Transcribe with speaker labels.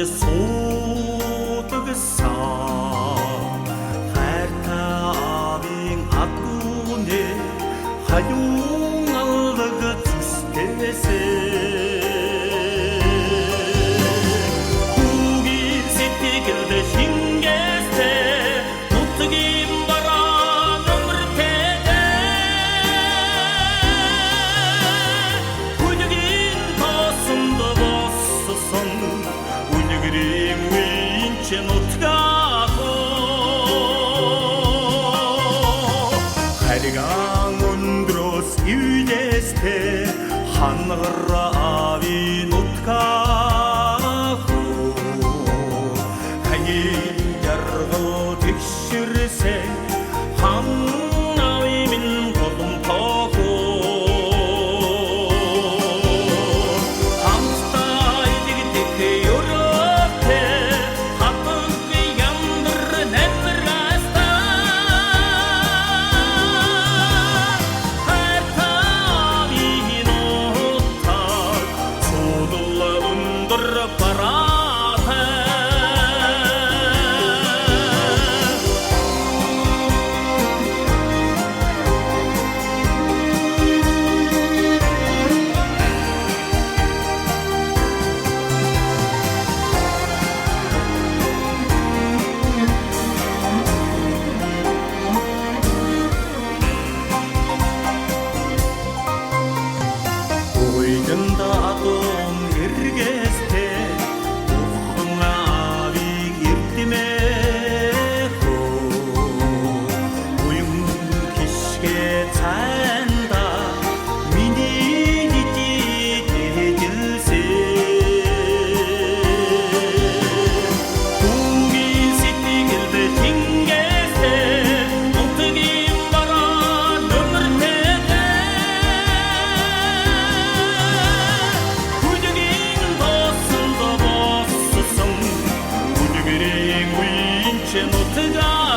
Speaker 1: суудагсан хайртай атууны хаюун алга зүстэсээ хүүгийн сэтгэлд шингээстэй нутгийн бараа нөмөртэйдээ хүнгийн тосонд боссон үлгэрийн үеч нутгаахоо хариган өндрөөс ивлэстэй хангарави нутгаахоо хани яргал тэгшэрсэ ханнави min голомтоохоо хамстай дигдэх ёрохтэй хатангүй ямдар нэврэстэ хайртай нутаг цудал өндөр бараатай Уйданда атом эргээстэй ухаан авиг ирдэмэхөө уян хишгэ цаанда миний дэжилсээ хүүгийн сэтгэлд шингээстэй нутгийн бараа нөмөртэйдээ хүнгийн тосонд боссон үлгэрийн үеч нутгаа